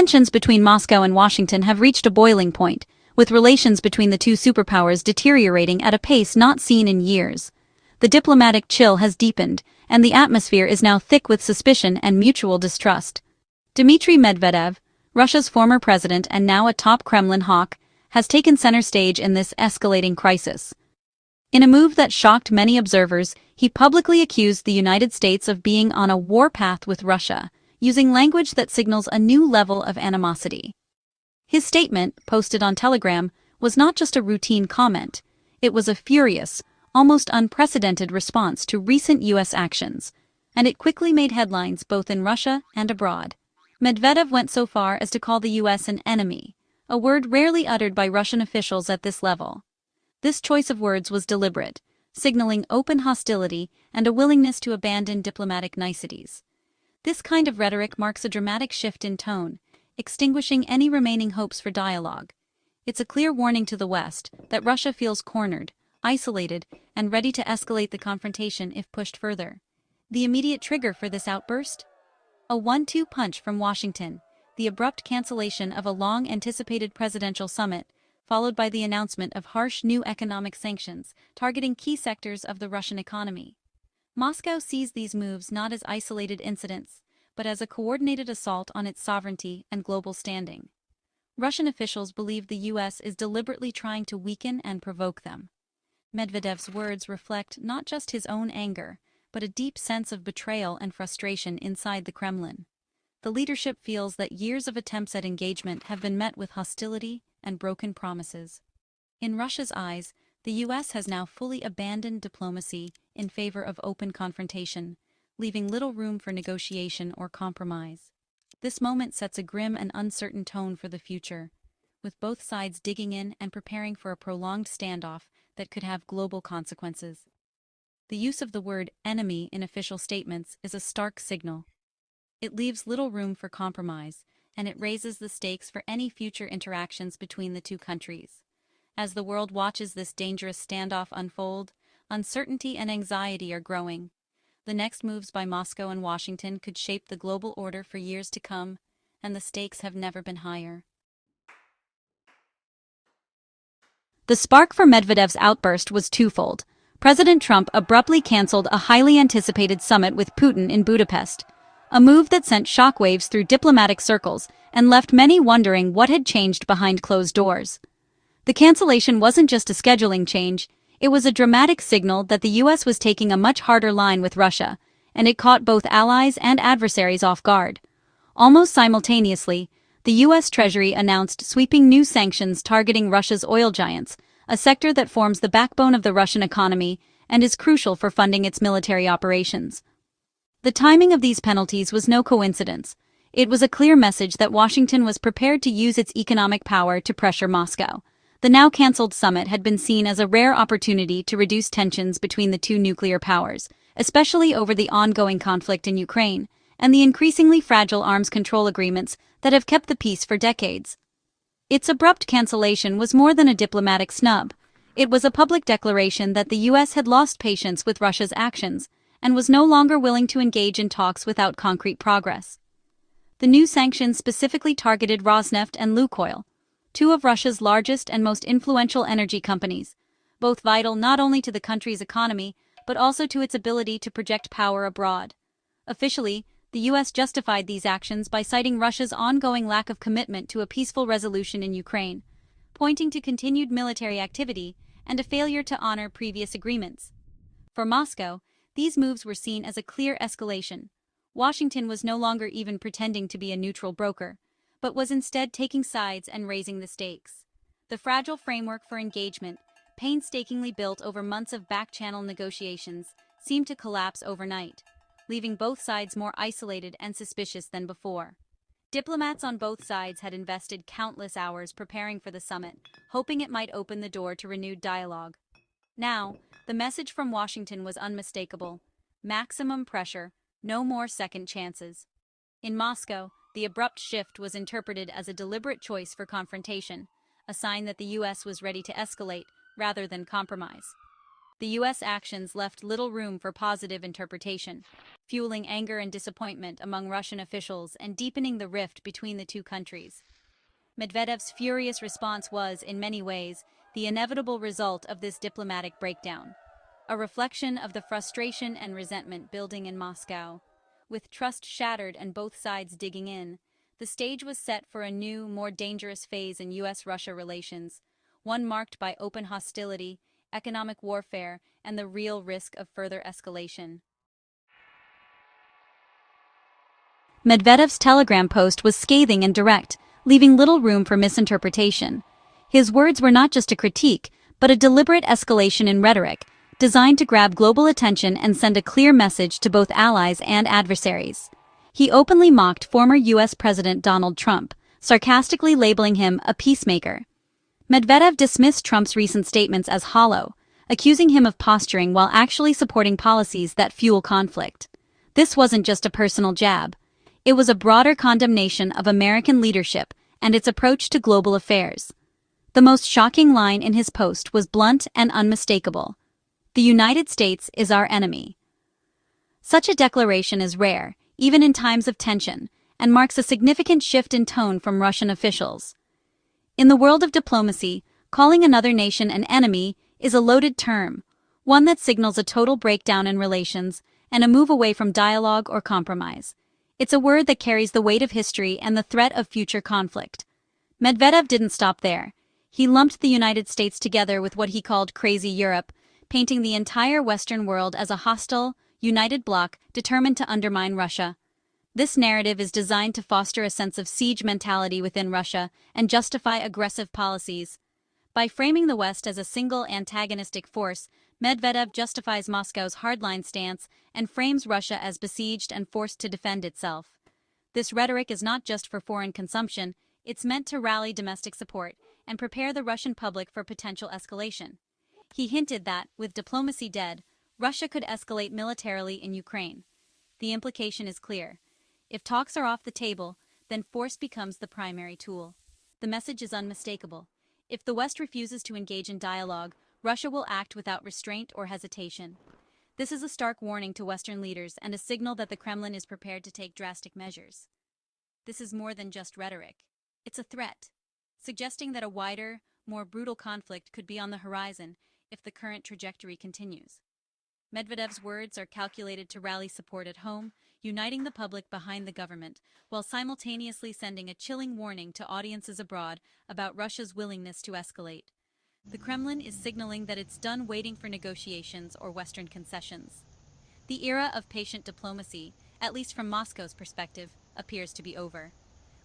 Tensions between Moscow and Washington have reached a boiling point, with relations between the two superpowers deteriorating at a pace not seen in years. The diplomatic chill has deepened, and the atmosphere is now thick with suspicion and mutual distrust. Dmitry Medvedev, Russia's former president and now a top Kremlin hawk, has taken center stage in this escalating crisis. In a move that shocked many observers, he publicly accused the United States of being on a warpath with Russia, using language that signals a new level of animosity. His statement, posted on Telegram, was not just a routine comment. It was a furious, almost unprecedented response to recent U.S. actions, and it quickly made headlines both in Russia and abroad. Medvedev went so far as to call the U.S. an enemy, a word rarely uttered by Russian officials at this level. This choice of words was deliberate, signaling open hostility and a willingness to abandon diplomatic niceties. This kind of rhetoric marks a dramatic shift in tone, extinguishing any remaining hopes for dialogue. It's a clear warning to the West that Russia feels cornered, isolated, and ready to escalate the confrontation if pushed further. The immediate trigger for this outburst? A 1-2 punch from Washington, the abrupt cancellation of a long-anticipated presidential summit, followed by the announcement of harsh new economic sanctions targeting key sectors of the Russian economy. Moscow sees these moves not as isolated incidents, but as a coordinated assault on its sovereignty and global standing. Russian officials believe the U.S. is deliberately trying to weaken and provoke them. Medvedev's words reflect not just his own anger, but a deep sense of betrayal and frustration inside the Kremlin. The leadership feels that years of attempts at engagement have been met with hostility and broken promises. In Russia's eyes, the U.S. has now fully abandoned diplomacy in favor of open confrontation, leaving little room for negotiation or compromise. This moment sets a grim and uncertain tone for the future, with both sides digging in and preparing for a prolonged standoff that could have global consequences. The use of the word enemy in official statements is a stark signal. It leaves little room for compromise, and it raises the stakes for any future interactions between the two countries. As the world watches this dangerous standoff unfold, uncertainty and anxiety are growing. The next moves by Moscow and Washington could shape the global order for years to come, and the stakes have never been higher. The spark for Medvedev's outburst was twofold. President Trump abruptly canceled a highly anticipated summit with Putin in Budapest, a move that sent shockwaves through diplomatic circles and left many wondering what had changed behind closed doors. The cancellation wasn't just a scheduling change, it was a dramatic signal that the U.S. was taking a much harder line with Russia, and it caught both allies and adversaries off guard. Almost simultaneously, the U.S. Treasury announced sweeping new sanctions targeting Russia's oil giants, a sector that forms the backbone of the Russian economy and is crucial for funding its military operations. The timing of these penalties was no coincidence. It was a clear message that Washington was prepared to use its economic power to pressure Moscow. The now cancelled summit had been seen as a rare opportunity to reduce tensions between the two nuclear powers, especially over the ongoing conflict in Ukraine and the increasingly fragile arms control agreements that have kept the peace for decades. Its abrupt cancellation was more than a diplomatic snub. It was a public declaration that the U.S. had lost patience with Russia's actions and was no longer willing to engage in talks without concrete progress. The new sanctions specifically targeted Rosneft and Lukoil, two of Russia's largest and most influential energy companies, both vital not only to the country's economy but also to its ability to project power abroad. Officially, the U.S. justified these actions by citing Russia's ongoing lack of commitment to a peaceful resolution in Ukraine, pointing to continued military activity and a failure to honor previous agreements. For Moscow, these moves were seen as a clear escalation. Washington was no longer even pretending to be a neutral broker, but was instead taking sides and raising the stakes. The fragile framework for engagement, painstakingly built over months of back-channel negotiations, seemed to collapse overnight, leaving both sides more isolated and suspicious than before. Diplomats on both sides had invested countless hours preparing for the summit, hoping it might open the door to renewed dialogue. Now, the message from Washington was unmistakable: maximum pressure, no more second chances. In Moscow, the abrupt shift was interpreted as a deliberate choice for confrontation, a sign that the U.S. was ready to escalate rather than compromise. The U.S. actions left little room for positive interpretation, fueling anger and disappointment among Russian officials and deepening the rift between the two countries. Medvedev's furious response was, in many ways, the inevitable result of this diplomatic breakdown, a reflection of the frustration and resentment building in Moscow. With trust shattered and both sides digging in, the stage was set for a new, more dangerous phase in U.S.-Russia relations, one marked by open hostility, economic warfare, and the real risk of further escalation. Medvedev's telegram post was scathing and direct, leaving little room for misinterpretation. His words were not just a critique, but a deliberate escalation in rhetoric, designed to grab global attention and send a clear message to both allies and adversaries. He openly mocked former U.S. President Donald Trump, sarcastically labeling him a peacemaker. Medvedev dismissed Trump's recent statements as hollow, accusing him of posturing while actually supporting policies that fuel conflict. This wasn't just a personal jab. It was a broader condemnation of American leadership and its approach to global affairs. The most shocking line in his post was blunt and unmistakable. "The United States is our enemy." Such a declaration is rare, even in times of tension, and marks a significant shift in tone from Russian officials. In the world of diplomacy, calling another nation an enemy is a loaded term, one that signals a total breakdown in relations and a move away from dialogue or compromise. It's a word that carries the weight of history and the threat of future conflict. Medvedev didn't stop there. He lumped the United States together with what he called crazy Europe, painting the entire Western world as a hostile, united bloc determined to undermine Russia. This narrative is designed to foster a sense of siege mentality within Russia and justify aggressive policies. By framing the West as a single antagonistic force, Medvedev justifies Moscow's hardline stance and frames Russia as besieged and forced to defend itself. This rhetoric is not just for foreign consumption, it's meant to rally domestic support and prepare the Russian public for potential escalation. He hinted that, with diplomacy dead, Russia could escalate militarily in Ukraine. The implication is clear. If talks are off the table, then force becomes the primary tool. The message is unmistakable. If the West refuses to engage in dialogue, Russia will act without restraint or hesitation. This is a stark warning to Western leaders and a signal that the Kremlin is prepared to take drastic measures. This is more than just rhetoric. It's a threat, suggesting that a wider, more brutal conflict could be on the horizon if the current trajectory continues. Medvedev's words are calculated to rally support at home, uniting the public behind the government, while simultaneously sending a chilling warning to audiences abroad about Russia's willingness to escalate. The Kremlin is signaling that it's done waiting for negotiations or Western concessions. The era of patient diplomacy, at least from Moscow's perspective, appears to be over.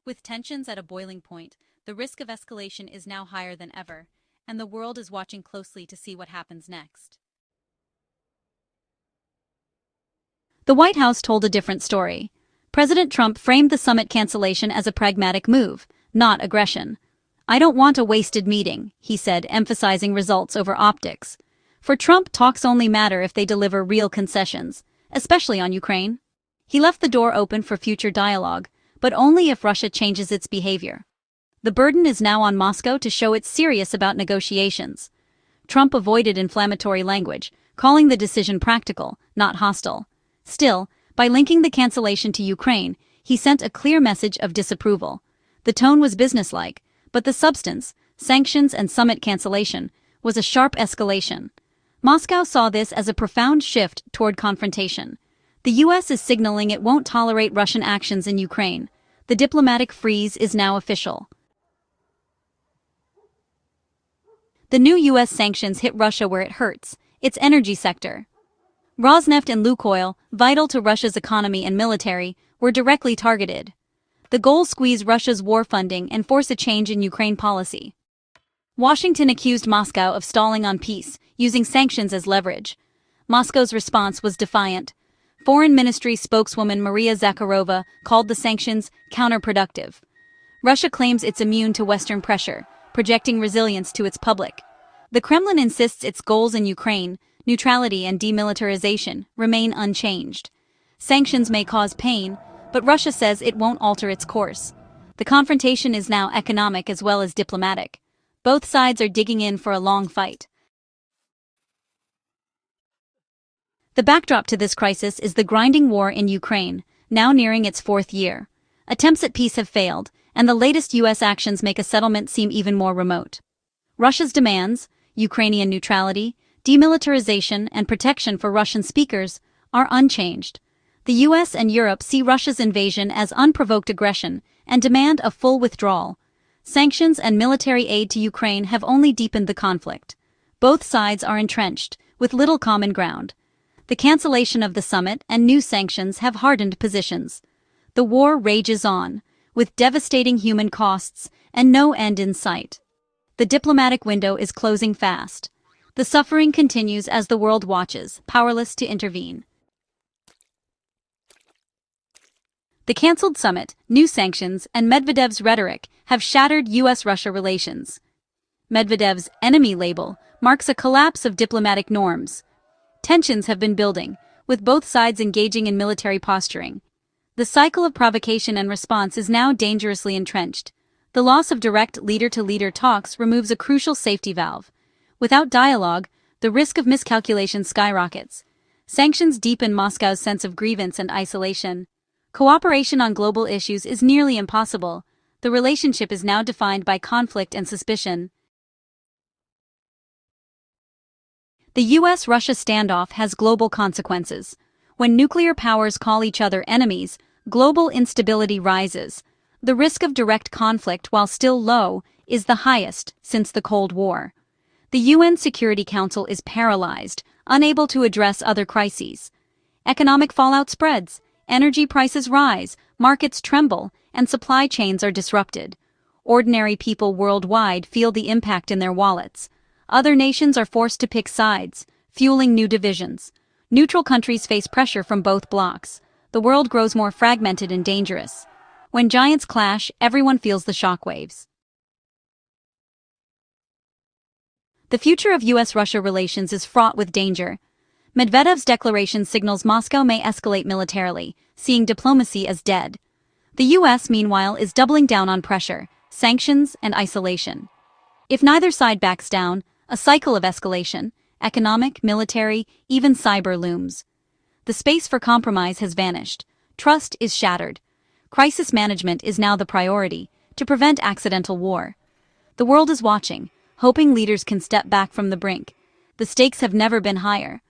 With tensions at a boiling point, the risk of escalation is now higher than ever, and the world is watching closely to see what happens next. The White House told a different story. President Trump framed the summit cancellation as a pragmatic move, not aggression. "I don't want a wasted meeting," he said, emphasizing results over optics. For Trump, talks only matter if they deliver real concessions, especially on Ukraine. He left the door open for future dialogue, but only if Russia changes its behavior. The burden is now on Moscow to show it's serious about negotiations. Trump avoided inflammatory language, calling the decision practical, not hostile. Still, by linking the cancellation to Ukraine, he sent a clear message of disapproval. The tone was businesslike, but the substance, sanctions and summit cancellation, was a sharp escalation. Moscow saw this as a profound shift toward confrontation. The U.S. is signaling it won't tolerate Russian actions in Ukraine. The diplomatic freeze is now official. The new U.S. sanctions hit Russia where it hurts, its energy sector. Rosneft and Lukoil, vital to Russia's economy and military, were directly targeted. The goal: squeeze Russia's war funding and force a change in Ukraine policy. Washington accused Moscow of stalling on peace, using sanctions as leverage. Moscow's response was defiant. Foreign Ministry spokeswoman Maria Zakharova called the sanctions counterproductive. Russia claims it's immune to Western pressure, projecting resilience to its public. The Kremlin insists its goals in Ukraine, neutrality and demilitarization, remain unchanged. Sanctions may cause pain, but Russia says it won't alter its course. The confrontation is now economic as well as diplomatic. Both sides are digging in for a long fight. The backdrop to this crisis is the grinding war in Ukraine, now nearing its fourth year. Attempts at peace have failed, and the latest U.S. actions make a settlement seem even more remote. Russia's demands, Ukrainian neutrality, demilitarization, and protection for Russian speakers, are unchanged. The U.S. and Europe see Russia's invasion as unprovoked aggression and demand a full withdrawal. Sanctions and military aid to Ukraine have only deepened the conflict. Both sides are entrenched, with little common ground. The cancellation of the summit and new sanctions have hardened positions. The war rages on, with devastating human costs and no end in sight. The diplomatic window is closing fast. The suffering continues as the world watches, powerless to intervene. The cancelled summit, new sanctions, and Medvedev's rhetoric have shattered U.S.-Russia relations. Medvedev's enemy label marks a collapse of diplomatic norms. Tensions have been building, with both sides engaging in military posturing. The cycle of provocation and response is now dangerously entrenched. The loss of direct leader-to-leader talks removes a crucial safety valve. Without dialogue, the risk of miscalculation skyrockets. Sanctions deepen Moscow's sense of grievance and isolation. Cooperation on global issues is nearly impossible. The relationship is now defined by conflict and suspicion. The U.S.-Russia standoff has global consequences. When nuclear powers call each other enemies, global instability rises. The risk of direct conflict, while still low, is the highest since the Cold War. The UN Security Council is paralyzed, unable to address other crises. Economic fallout spreads, energy prices rise, markets tremble, and supply chains are disrupted. Ordinary people worldwide feel the impact in their wallets. Other nations are forced to pick sides, fueling new divisions. Neutral countries face pressure from both blocs. The world grows more fragmented and dangerous. When giants clash, everyone feels the shockwaves. The future of U.S.-Russia relations is fraught with danger. Medvedev's declaration signals Moscow may escalate militarily, seeing diplomacy as dead. The U.S., meanwhile, is doubling down on pressure, sanctions, and isolation. If neither side backs down, a cycle of escalation, economic, military, even cyber looms. The space for compromise has vanished. Trust is shattered. Crisis management is now the priority, to prevent accidental war. The world is watching, hoping leaders can step back from the brink. The stakes have never been higher.